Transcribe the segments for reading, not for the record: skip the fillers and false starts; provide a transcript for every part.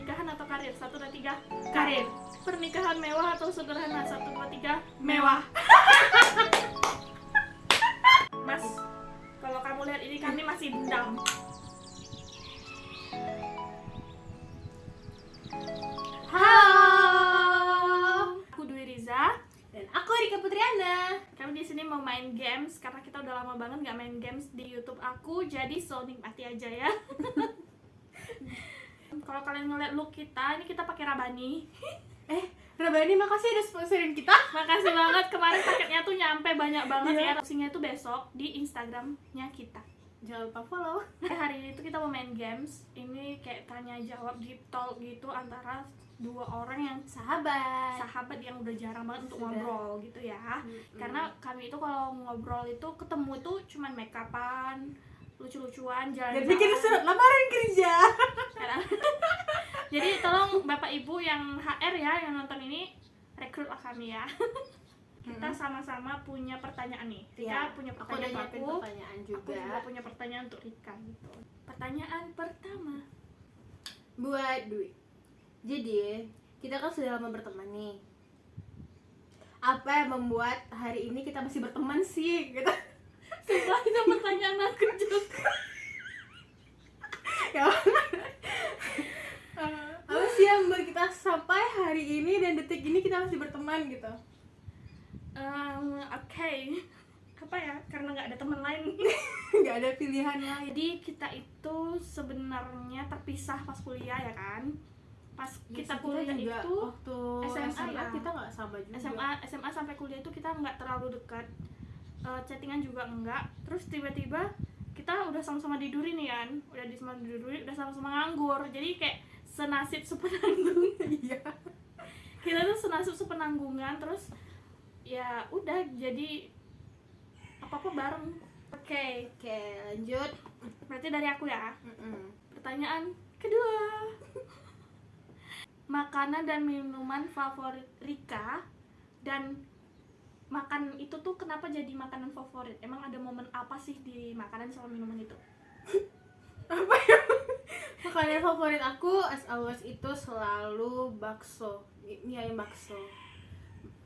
pernikahan atau karir? 1, 2, 3. Karir. Pernikahan mewah atau sederhana? 1, 2, 3. Mewah. Mas, kalau kamu lihat ini kami masih dendam. Halo. Aku Dwi Riza. Dan aku Rika Putriana. Kami di sini mau main games karena kita udah lama banget nggak main games di YouTube aku, jadi so nikmati aja ya. Kalau kalian ngeliat look kita, ini kita pakai Rabani. Rabani, makasih udah sponsorin kita. Makasih banget, kemarin paketnya tuh nyampe banyak banget ya. Unboxingnya tuh besok di Instagramnya kita. Jangan lupa follow. Hari ini tuh kita mau main games. Ini kayak tanya jawab deep talk gitu antara dua orang yang sahabat yang udah jarang banget untuk ngobrol gitu ya. Karena kami itu kalau ngobrol itu ketemu itu cuman make upan, lucu-lucuan, jalan-jalan. Dan bikin surat lamaran kerja. Jadi tolong Bapak Ibu yang HR ya yang nonton ini, rekrutlah kami ya. Kita sama-sama punya pertanyaan nih. Rika punya Aku udah pertanyaan nyiapin untuk aku. pertanyaan Aku juga. juga punya pertanyaan untuk Rika gitu. Pertanyaan pertama. Buat Dwi. Jadi, kita kan sudah lama berteman nih. Apa yang membuat hari ini kita masih berteman sih? Gitu. Sumpah itu pertanyaan aku juga. Ya. Apa sih yang membuat kita sampai hari ini dan detik ini kita masih berteman gitu? Oke. Apa ya? Karena nggak ada teman lain. Nggak ada pilihan lain. Jadi kita itu sebenarnya terpisah pas kuliah ya kan. Pas kita kuliah juga itu waktu SMA ya. kita nggak sama juga. SMA sampai kuliah itu kita nggak terlalu dekat. Chattingan juga enggak. Terus tiba-tiba kita udah sama-sama di Duri nih kan. Udah di Duri, udah sama-sama nganggur. Jadi kayak senasib sepenanggung. Iya. Kita tuh senasib sepenanggungan, terus ya udah jadi apa-apa bareng. Oke, Lanjut. berarti dari aku ya. Pertanyaan kedua. Makanan dan minuman favorit Rika, dan makan itu tuh kenapa jadi makanan favorit? Emang ada momen apa sih di makanan sama minuman itu? Apa ya? Makanan favorit aku as always itu selalu bakso. Mie ayam bakso.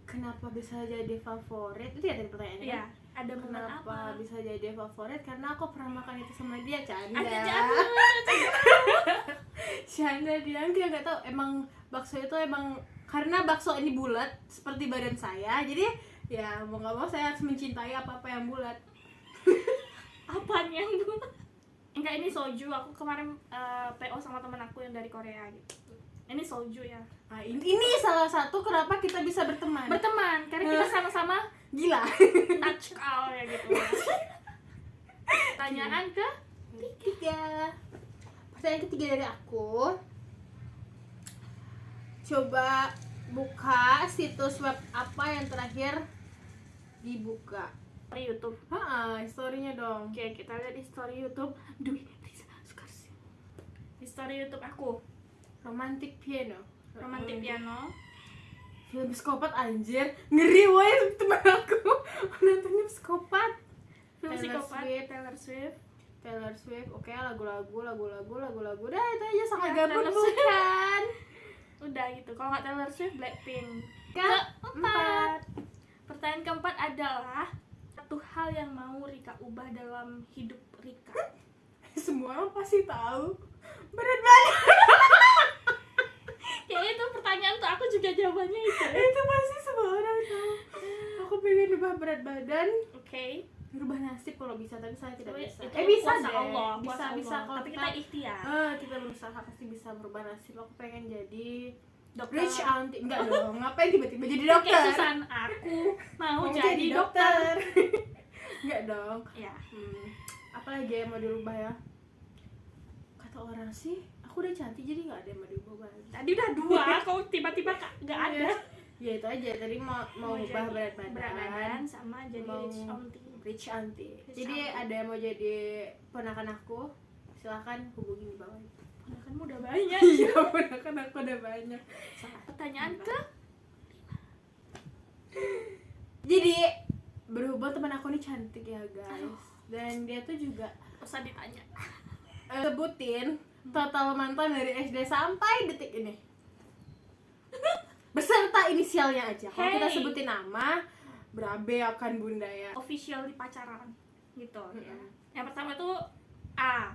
Kenapa bisa jadi favorit? Itu ya tadi pertanyaannya. Iya, ada momen Kenapa apa? bisa jadi favorit? Karena aku pernah makan itu sama dia, canda. Canda dia nggak tahu. Emang bakso itu emang karena bakso ini bulat seperti badan saya, jadi ya mau nggak mau saya harus mencintai apa yang bulat. Apaan yang buat? Enggak, ini soju. Aku kemarin PO sama temen aku yang dari Korea gitu. Ini soju ya. Nah, ini salah satu kenapa kita bisa berteman. Berteman karena kita sama-sama Gila. natskal ya gitu. Pertanyaan ke Pertanyaan ketiga dari aku. Coba buka situs web apa yang terakhir dibuka. story YouTube. Historinya dong. Oke, kita lihat di story YouTube. Dwi Riza Sukarsi. Di story YouTube aku, Romantic Piano. Romantic Piano. Film psikopat anjir. Ngeri woy teman aku. Nontonnya psikopat. Film Taylor psikopat Swift. Taylor Swift. Oke, lagu-lagu. Dah itu aja sangat Ya, gabut Taylor Swift. bukan? Udah gitu. Kalau nggak Taylor Swift, Blackpink. Keempat. Pertanyaan keempat adalah satu hal yang mau Rika ubah dalam hidup Rika. Semua orang pasti tahu. Berat banget. Ya itu pertanyaan tuh, aku juga jawabannya itu. Itu pasti semua orang tahu. Aku pengen ubah berat badan, Oke. merubah nasib kalau bisa, tapi saya tidak bisa. Itu Bisa kuasa deh. Allah, Bisa kuasa Allah. kalau Tapi kita ikhtiar. kita berusaha pasti bisa merubah nasib. Aku pengen jadi Dokter. rich auntie. Enggak dong. Ngapain tiba-tiba jadi Kayak dokter? Susan, aku mau Mau jadi dokter. Enggak dong. Ya. Apalagi yang mau dirubah ya? Kata orang sih, aku udah cantik jadi nggak ada yang mau dirubah lagi. Tadi udah dua, kok tiba-tiba nggak ada. Ya itu aja. Tadi mau ubah jadi berat badan, sama jadi mau rich auntie. rich auntie. Jadi ada yang mau jadi ponakan aku, silakan hubungi di bawah. Ponakanmu udah banyak. Iya, ponakan aku udah banyak. Pertanyaan ke Jadi berhubung teman aku ini cantik ya guys, dan dia tuh juga usah ditanya. sebutin total mantan dari SD sampai detik ini. Beserta inisialnya aja. Kalau kita sebutin nama, berabe akan bunda ya. Official di pacaran gitu ya. Yang pertama tuh A.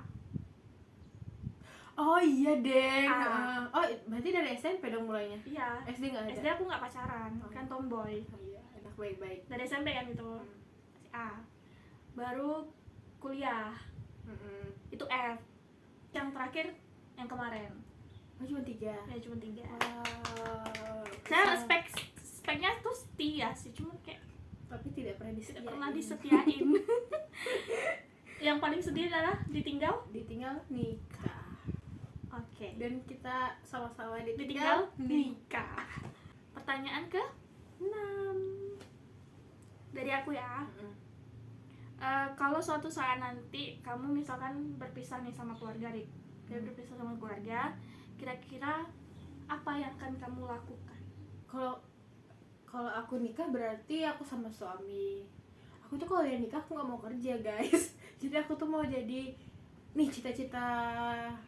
Oh iya deng. A. Oh berarti dari SMP dong mulainya. Iya. SD nggak ada. SD aku nggak pacaran, kan tomboy. Oh iya, anak baik-baik. Dari SMP kan itu. A. Baru kuliah. Itu F. Yang terakhir yang kemarin. Oh cuma 3. Ya cuma 3. Wow. Saya speknya tuh setia sih, cuma kayak Tapi tidak pernah tidak pernah disetiain. Yang paling sedih adalah ditinggal. Ditinggal nikah. Oke. Dan kita sama-sama Ditinggal nikah. Pertanyaan ke 6. dari aku ya. Kalau suatu saat nanti kamu misalkan berpisah nih sama keluarga, Rik, berpisah sama keluarga, kira-kira apa yang akan kamu lakukan? Kalau aku nikah berarti aku sama suami. Aku tuh kalau udah nikah aku nggak mau kerja guys. Jadi aku tuh mau jadi nih cita-cita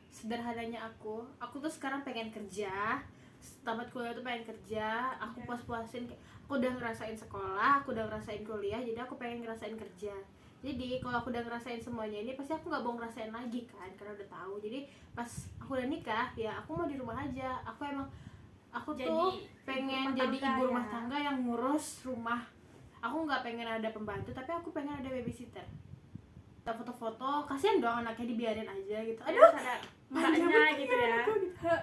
sederhananya aku. Aku tuh sekarang pengen kerja. Tamat kuliah tuh pengen kerja. Aku puas-puasin. Aku udah ngerasain sekolah, aku udah ngerasain kuliah. Jadi aku pengen ngerasain kerja. Jadi kalau aku udah ngerasain semuanya ini pasti aku nggak mau ngerasain lagi kan, karena udah tahu. Jadi pas aku udah nikah ya aku mau di rumah aja. Aku Jadi tuh pengen jadi ibu rumah ya. tangga yang ngurus rumah. Aku nggak pengen ada pembantu, tapi aku pengen ada babysitter. Kita foto-foto, kasihan dong anaknya dibiarin aja gitu. Aduh, Aduh, ada mbaknya gitu ya.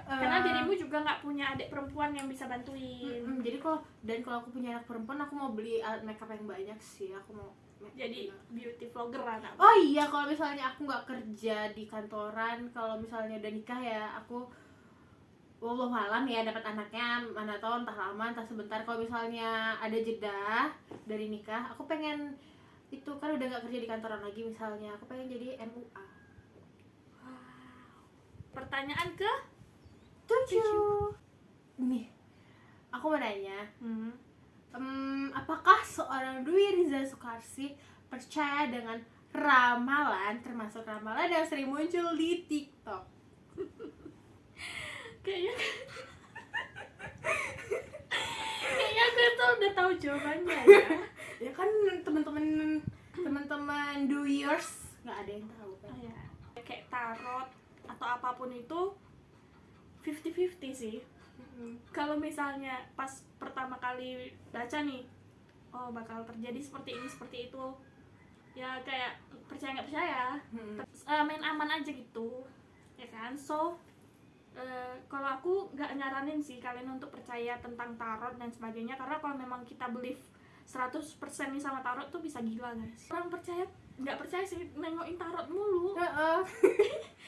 Karena Karena dirimu juga nggak punya adik perempuan yang bisa bantuin. jadi kalau aku punya anak perempuan, aku mau beli alat makeup yang banyak sih. Aku mau Jadi beauty vlogger lah. Oh iya, kalau misalnya aku nggak kerja di kantoran, kalau misalnya udah nikah ya aku wallahualam ya dapat anaknya mana tahu entah lama entah sebentar. Kalau misalnya ada jeda dari nikah, aku pengen itu kan udah nggak kerja di kantoran lagi misalnya, aku pengen jadi MUA. Pertanyaan ke 7. Nih, aku mau nanya, apakah seorang Dwi Riza Sukarsih percaya dengan ramalan, termasuk ramalan yang sering muncul di TikTok? Kayaknya aku tuh udah tahu jawabannya ya. Ya kan teman-teman do yours nggak ada yang tahu kan. Ya. Kayak tarot atau apapun itu 50-50 sih. Kalau misalnya pas pertama kali baca nih, oh bakal terjadi seperti ini seperti itu, ya kayak percaya nggak percaya, main aman aja gitu ya kan. So kalau aku nggak nyaranin sih kalian untuk percaya tentang tarot dan sebagainya, karena kalau memang kita believe 100% nih sama tarot tuh bisa gila guys. Orang percaya nggak percaya sih nengokin tarot mulu.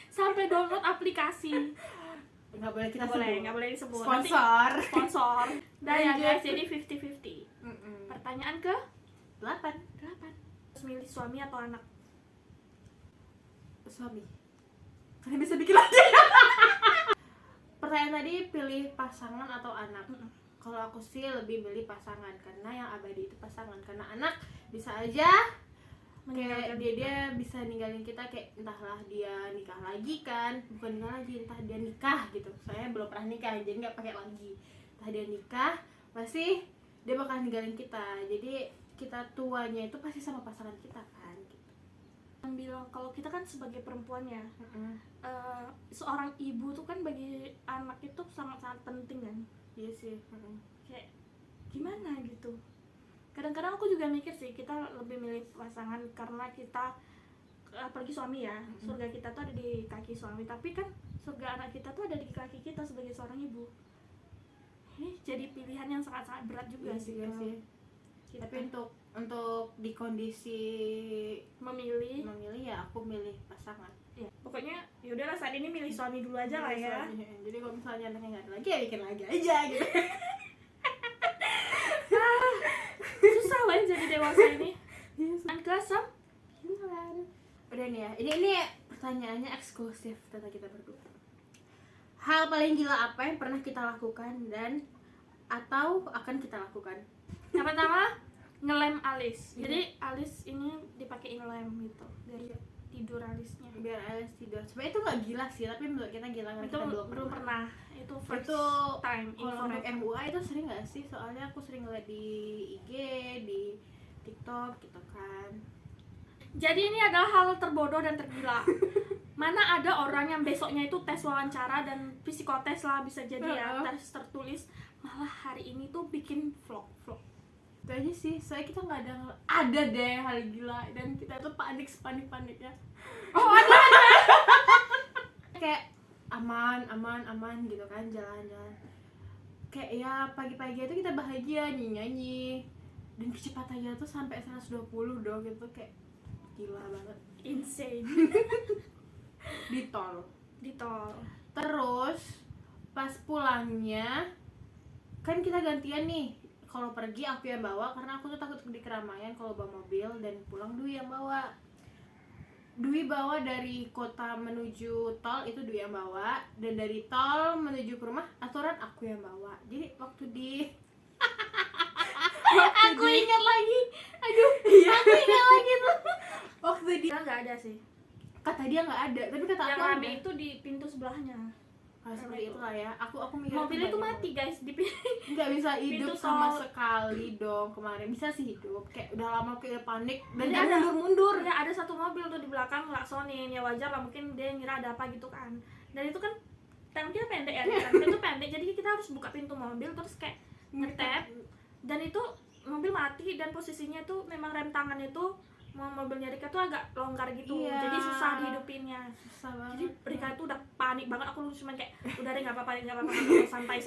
Sampai download aplikasi. Nggak boleh kita nggak boleh disebut. sponsor. Dah ya guys, jadi 50-50. Pertanyaan ke 8. Terus milih suami atau anak? Suami. Kalian bisa bikin lagi. Pertanyaan tadi pilih pasangan atau anak. Kalau aku sih lebih milih pasangan, karena yang abadi itu pasangan. Karena anak bisa aja kayak dia bisa ninggalin kita, kayak entahlah dia nikah lagi kan, bukan nikah lagi, entah dia nikah gitu. Saya belum pernah nikah jadi nggak pakai lagi. Entah dia nikah masih dia bakal ninggalin kita, jadi kita tuanya itu pasti sama pasangan kita kan gitu. Yang bilang kalau kita kan sebagai perempuan ya, seorang ibu tuh kan bagi anak itu sangat-sangat penting kan. Iya sih. Kayak gimana gitu. Kadang-kadang aku juga mikir sih, kita lebih milih pasangan karena kita, apalagi suami ya, surga kita tuh ada di kaki suami, tapi kan surga anak kita tuh ada di kaki kita sebagai seorang ibu. Ini jadi pilihan yang sangat-sangat berat juga sih. Iya sih. Kita Tapi untuk di kondisi memilih ya aku milih pasangan. ya, pokoknya yaudahlah saat ini milih suami dulu aja lah ya. Jadi kalau misalnya anaknya nggak ada lagi ya bikin lagi aja gitu. Susah lah jadi dewasa ini. Yang ke 9. Udah nih ya, ini pertanyaannya eksklusif tentang kita berdua. Hal paling gila apa yang pernah kita lakukan dan atau akan kita lakukan? yang pertama, ngelem alis. Jadi alis ini dipakein lem gitu biar tidur alisnya. Biar alis tidur. Sebenarnya itu nggak gila sih, tapi menurut kita gila karena Itu kita belum pernah. Itu first Itu time kalau untuk infrared. MUA itu sering nggak sih? Soalnya aku sering ngeliat di IG, di TikTok gitu kan. Jadi ini adalah hal terbodoh dan tergila. Mana ada orang yang besoknya itu tes wawancara dan psikotes lah bisa jadi ya, tes tertulis, malah hari ini tuh bikin vlog. Itu aja sih, soalnya kita nggak ada deh hal gila dan kita tuh paniknya. Oh ada. Kayak aman gitu kan, jalan-jalan. Kayak ya pagi-pagi itu kita bahagia nyanyi dan kecepatannya tuh sampai 120 dong gitu, kayak gila banget. Insane. Di tol. Terus pas pulangnya kan kita gantian nih. Kalau pergi aku yang bawa karena aku tuh takut di keramaian kalau bawa mobil, dan pulang Dwi yang bawa. Dwi bawa dari kota menuju tol itu Dwi yang bawa, dan dari tol menuju ke rumah aturan aku yang bawa. Jadi waktu di Aku ingat lagi. Aduh, iya. aku ingat lagi tuh. Waktu di Nggak ada sih. kata dia nggak ada, tapi kata Yang aku rame ada. itu di pintu sebelahnya. Seperti itulah ya. Aku mikir Mobil itu mati guys di nggak bisa hidup pintu sama tol. sekali dong kemarin. Bisa sih hidup, kayak udah lama kayak panik dan Jadi dia ada- mundur. Ya ada satu mobil tuh di belakang ngelaksonin, ya wajar lah mungkin dia ngira ada apa gitu kan. Dan itu kan tangan kita pendek ya, tangan itu pendek, jadi kita harus buka pintu mobil terus kayak ngetap. Dan itu mobil mati dan posisinya tuh memang rem tangannya tuh mobilnya Rika tuh agak longgar gitu. Iya. Jadi susah dihidupinnya. Susah banget. Jadi Rika tuh udah panik banget, aku cuma kayak udah deh nggak apa-apa santai.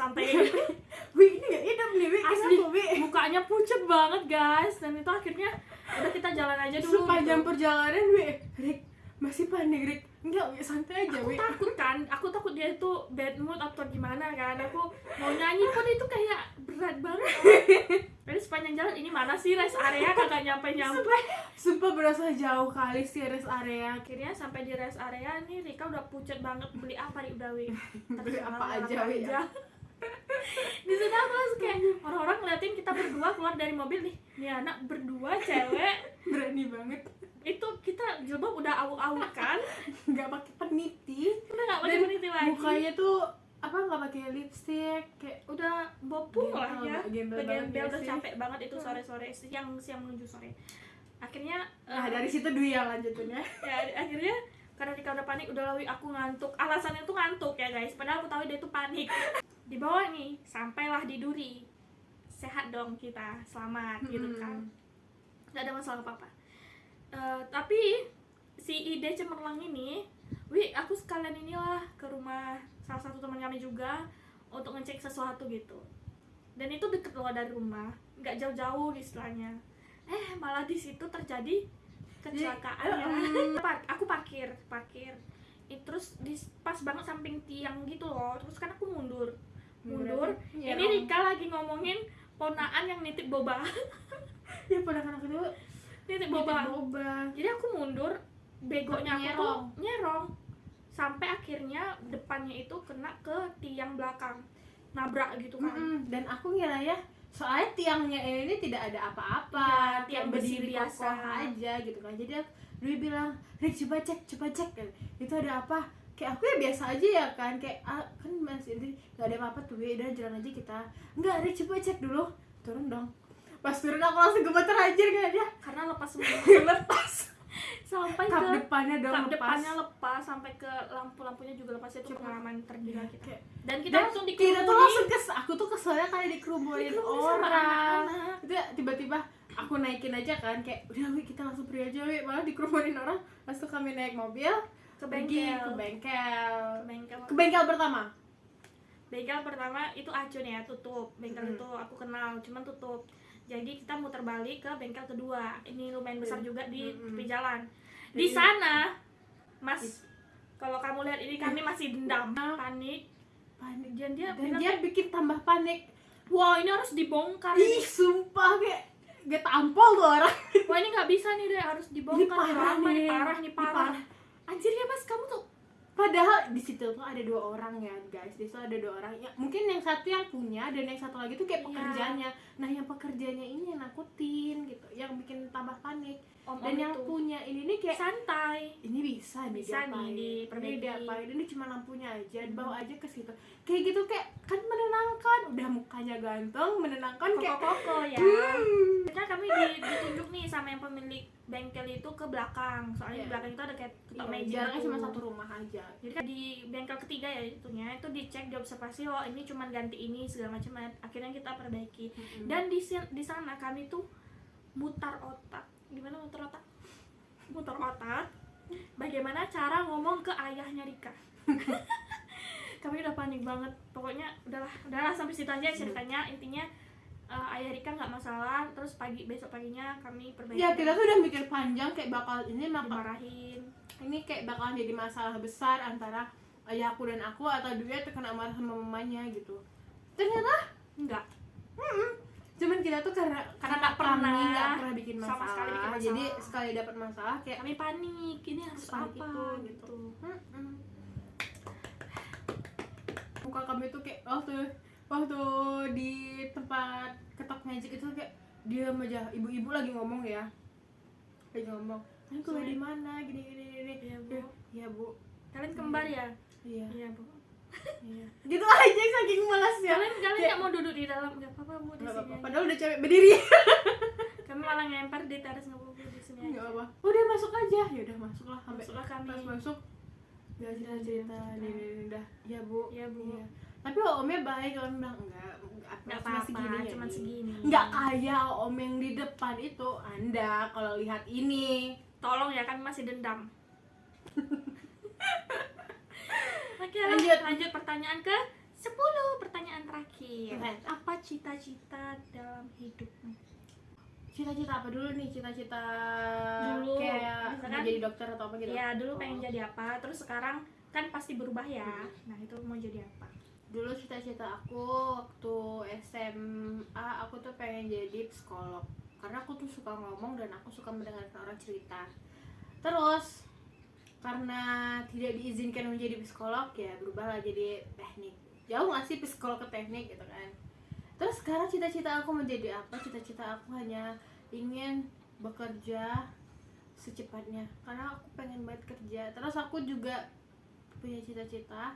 Wih, ini nggak hidup nih, Wih. Asli Kenapa, Wih? mukanya pucet banget guys, dan itu akhirnya udah kita jalan aja dulu. Sepanjang gitu. perjalanan, Wih, Rik masih panik, Rik. Enggak, Wih, santai aja, Aku Wih. takut dia itu bad mood atau gimana kan. Aku mau nyanyi pun itu kayak berat banget. Jadi sepanjang jalan ini mana sih rest area, kagak nyampe. Sumpah berasa jauh kali sih rest area. Akhirnya sampai di rest area nih Rika udah pucet banget, beli apa nih udah Wi. Beli apa aja, Wi, ya. Di sana aku langsung kayak orang-orang ngeliatin kita berdua keluar dari mobil nih. Nih anak berdua cewek. Berani banget. Itu kita jilbab udah awuk-awuk kan. Nggak pakai peniti. Udah gak pakai Dan peniti lagi. mukanya tuh nggak pakai lipstick, kayak Udah bopung lah ya. gembel Gembel banget udah sih. capek banget itu sore-sore, siang menuju sore. Akhirnya Nah, dari situ Dwi yang lanjutinnya. ya akhirnya karena Rika udah panik, udah Lawi aku ngantuk. Alasannya tuh ngantuk ya guys, padahal aku tahu dia tuh panik. Di bawah nih, sampailah di Duri. Sehat dong kita, selamat gitu kan. Gak ada masalah apa-apa. Tapi si ide cemerlang ini, aku sekalian inilah ke rumah salah satu teman kami juga untuk ngecek sesuatu gitu. Dan itu deket loh dari rumah, nggak jauh-jauh istilahnya. Malah di situ terjadi kecelakaan ya. Aku parkir. Terus pas banget samping tiang gitu loh. Terus kan aku mundur. Iya, Ini Rika lagi ngomongin ponaan yang nitip boba. Ya ponakan aku tuh nitip boba. boba. Jadi aku mundur, begonya aku tuh Nyerong. nyerong. Sampai akhirnya depannya itu kena ke tiang belakang. Nabrak gitu kan. Dan aku ngira ya, soalnya tiangnya ini tidak ada apa-apa, Iya, tiang kayak besi berdiri biasa kokoh aja gitu kan. Jadi Dwi bilang, Rik coba cek kan. Itu ada apa? Kayak aku ya biasa aja ya kan, kayak kan masih nggak ada apa-apa tuh, udah jalan aja kita. Enggak, Rik coba cek dulu. Turun dong. Pas turun aku langsung gemeter aja kayak dia. Karena lepas semua. Lepas. Sampai Kap ke depannya dong kap lepas. depannya lepas, sampai ke lampu-lampunya juga lepas. Itu pengalaman tergila kita. Kayak, Dan kita dan langsung kita tuh dikerumunin. langsung aku tuh keselnya kayak dikerumunin Dikerumunin sama orang. anak-anak. Itu tiba-tiba aku naikin aja kan, kayak udah Wi kita langsung pergi aja Wi, malah dikerumunin orang. Langsung kami naik mobil Ke pergi bengkel. ke bengkel pertama. Bengkel pertama itu Acun ya, tutup. Bengkel itu aku kenal, cuman tutup. Jadi kita muter balik ke bengkel kedua. Ini lumayan besar juga di tepi jalan. Di sana, Mas, kalau kamu lihat ini kami masih dendam, panik. Dan dia bilang kayak, bikin tambah panik. wah ini harus dibongkar. Ih, sumpah kayak gak tampol tuh orang. Wah ini nggak bisa nih deh, harus dibongkar. Ini parah Lama, nih. ini parah. Anjir ya Mas, kamu tuh Padahal di situ tuh ada 2 orang ya guys, di situ ada 2 orang ya, mungkin yang satu yang punya dan yang satu lagi tuh kayak pekerjanya. Nah yang pekerjanya ini yang nakutin gitu, yang bikin tambah panik. Dan yang punya ini nih kayak santai, ini bisa nih diperbaiki, diapain, ini cuma lampunya aja, bawa aja ke situ, kayak gitu, kayak kan menenangkan, udah mukanya ganteng, menenangkan, kayak koko ya. Karena kami ditunjuk nih sama yang pemilik bengkel itu ke belakang, soalnya di belakang itu ada kayak tutup meja, jaraknya cuma 1 rumah aja. Jadi kan di bengkel ketiga ya itunya, itu dicek, diobservasi, oh ini cuma ganti ini segala macam, akhirnya kita perbaiki. Dan di sana kami tuh mutar otak. Gimana muter otak? Muter otak bagaimana cara ngomong ke ayahnya Rika. Kami udah panik banget, pokoknya udahlah sampai situ aja ceritanya. Intinya ayah Rika nggak masalah, terus besok paginya kami perbaiki. Ya kita tuh udah mikir panjang kayak bakal ini dimarahin, ini kayak bakal jadi masalah besar antara ayahku dan aku, atau dia terkena marah sama mamanya gitu. Ternyata enggak. Cuman kita tuh karena nggak pernah bikin sama sekali bikin masalah, masalah. jadi sekali dapat masalah kayak kami panik, ini harus apa gitu. Muka kami tuh kayak waktu di tempat ketok magic itu kayak diam aja, ibu-ibu lagi ngomong ya, kan kuliah di mana, gini. Iya bu. Iya bu, Kalian kembar ya? iya Bu. iya, gitu aja saking malasnya. Kalian nggak mau duduk di dalam? Nggak apa-apa bu, di sini aja. Padahal udah cewek berdiri. Kami malah ngelempar di teras, nggak apa-apa, di sini aja. Nggak apa, udah masuk aja. Ya udah masuklah, Masuklah kami. pas masuk nggak cerita ini udah ya bu. Iya bu. Iya. Tapi omnya baik, om bilang Nggak apa-apa, cuma segini. Nggak kayak om yang di depan itu. Anda kalau lihat ini, Tolong ya, kan masih dendam. Oke, lanjut pertanyaan ke 10, pertanyaan terakhir. Apa cita-cita dalam hidupmu? Cita-cita apa dulu nih? Cita-cita Dulu, kayak misalkan, mau jadi dokter atau apa gitu? Ya dulu pengen jadi apa, terus sekarang kan pasti berubah ya. Nah itu mau jadi apa? Dulu cita-cita aku waktu SMA, aku tuh pengen jadi psikolog, karena aku tuh suka ngomong dan aku suka mendengarkan orang cerita. Terus karena tidak diizinkan menjadi psikolog, ya berubahlah jadi teknik. Jauh nggak sih psikolog ke teknik gitu kan. Terus sekarang cita-cita aku menjadi apa? Cita-cita aku hanya ingin bekerja secepatnya, karena aku pengen banget kerja. Terus aku juga punya cita-cita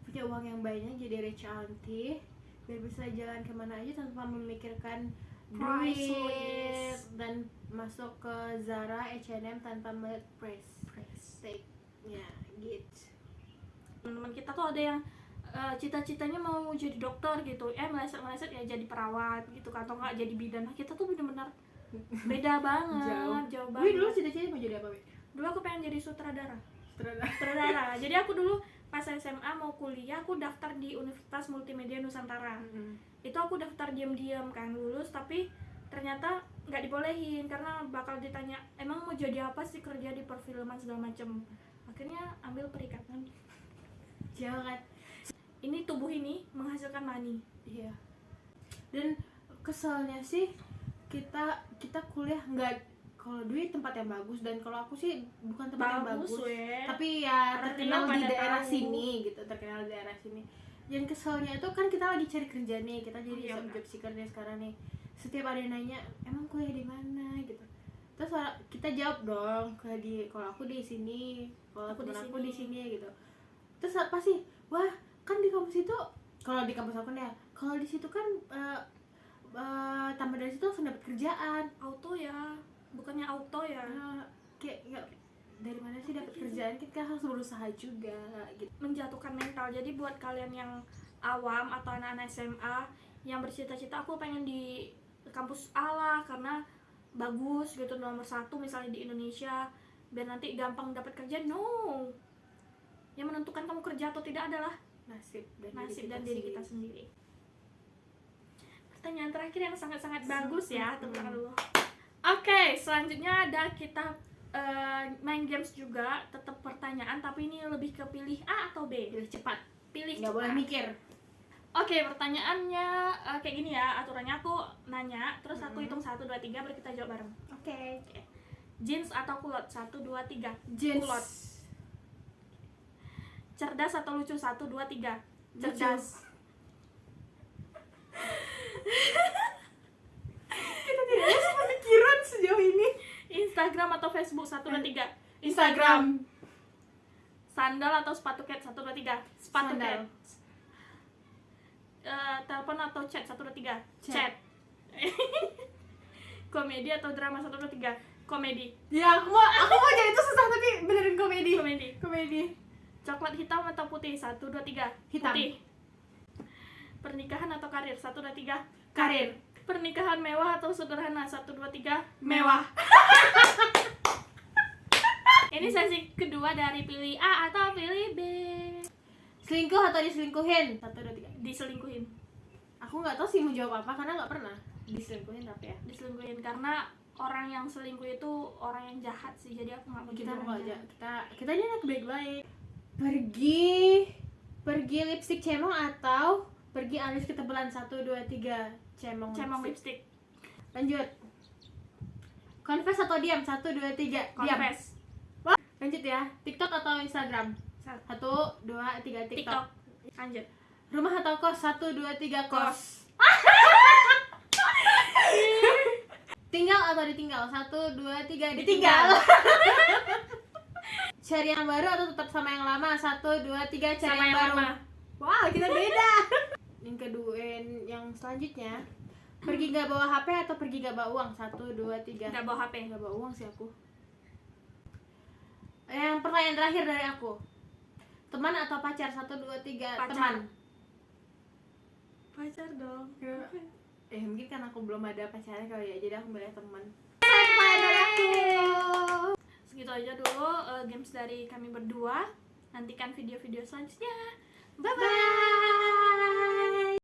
punya uang yang banyak, jadi rich auntie, biar bisa jalan kemana aja tanpa memikirkan duit, dan masuk ke Zara, H&M tanpa melihat price tag ya gitu. Teman-teman kita tuh ada yang cita-citanya mau jadi dokter gitu, meleset ya jadi perawat gitu, atau nggak jadi bidan. Nah, kita tuh benar-benar beda banget, jauh banget. Wih, dulu cita-cita mau jadi apa, Wih? Dulu aku pengen jadi sutradara. Jadi aku dulu pas SMA mau kuliah, aku daftar di Universitas Multimedia Nusantara. Itu aku daftar diam-diam kan, lulus, tapi ternyata nggak dibolehin karena bakal ditanya emang mau jadi apa sih, kerja di perfilman segala macem. Akhirnya ambil perikanan. Jangan. Ini tubuh ini menghasilkan money. Iya. Dan kesalnya sih kita kuliah nggak, kalau duit tempat yang bagus, dan kalau aku sih bukan tempat yang bagus, tapi ya terkenal di daerah sini gitu, terkenal di daerah sini. Yang keselnya itu kan kita lagi cari kerja nih, kita jadi job seeker nih sekarang nih. Setiap ada yang nanya emang kuliah di mana gitu, terus kita jawab dong, kalau aku di sini, kalau aku di sini gitu. Terus apa sih, wah kan di kampus itu, kalau di kampus aku nih ya, kalau di situ kan tambah dari situ langsung dapat kerjaan. Auto ya, bukannya auto ya. Kayak nggak, dari mana sih dapat kerjaan, kita harus berusaha juga gitu. Menjatuhkan mental. Jadi buat kalian yang awam atau anak-anak SMA yang bercita-cita aku pengen di kampus A lah karena bagus gitu, nomor 1 misalnya di Indonesia, biar nanti gampang dapat kerja. No, yang menentukan kamu kerja atau tidak adalah nasib dan diri kita sendiri. Pertanyaan terakhir yang sangat-sangat bagus ya, tentang dulu. Oke, selanjutnya ada kita main games juga, tetap pertanyaan tapi ini lebih ke pilih A atau B. Pilih cepat, Pilih nggak cepat. boleh mikir. Oke, pertanyaannya kayak gini ya, aturannya aku nanya, terus aku hitung 1, 2, 3, baru kita jawab bareng. Oke. Jeans atau kulot? 1, 2, 3. Jeans. Kulot. Cerdas atau lucu? 1, 2, 3. Cerdas. Kita tidak ada sepemikiran sejauh ini. Instagram atau Facebook? 1, 2, 3. Instagram. Sandal atau sepatu cat? 1, 2, 3. Sepatu Sandal. cat. Telepon atau chat? 1, 2, 3. Chat. Chat. Komedi atau drama? 1, 2, 3. Komedi. Ya aku mau jadi itu susah tapi benerin komedi. Komedi. Coklat hitam atau putih? 1, 2, 3. Hitam. Putih. Pernikahan atau karir? 1, 2, 3. Karir. Pernikahan mewah atau sederhana? 1, 2, 3. Mewah. Ini sesi kedua dari pilih A atau pilih B. Selingkuh atau diselingkuhin? 1, 2, 3. Diselingkuhin. Aku nggak tahu sih mau jawab apa karena nggak pernah diselingkuhin tapi ya. Diselingkuhin karena orang yang selingkuh itu orang yang jahat sih, jadi aku nggak mau Kita jadi mau orang aja. jahat. Kita ini anak baik-baik. Pergi lipstick cemong atau pergi alis ketebalan? 1, 2, 3. Cemong lipstick. Lanjut. Confess atau diam? 1, 2, 3. Diam. Confess. Lanjut ya. TikTok atau Instagram? 1, 2, 3. TikTok. Lanjut. Rumah atau kos? 1, 2, 3. Kos. Tinggal atau ditinggal? 1, 2, 3. Ditinggal. Cari yang baru atau tetap sama yang lama? 1, 2, 3. Cari Sama yang yang baru. lama. Wow, kita beda. Yang kedua, yang selanjutnya, pergi gak bawa HP atau pergi gak bawa uang? 1, 2, 3. Nggak bawa HP. Gak bawa uang sih aku. Yang pertanyaan terakhir dari aku, teman atau pacar? 1, 2, 3. Pacar. Teman. Pacar dong. Mungkin karena aku belum ada pacarnya kali ya, jadi aku milih teman. Pertanyaan dari aku. Segitu aja dulu games dari kami berdua. Nantikan video-video selanjutnya. Bye bye.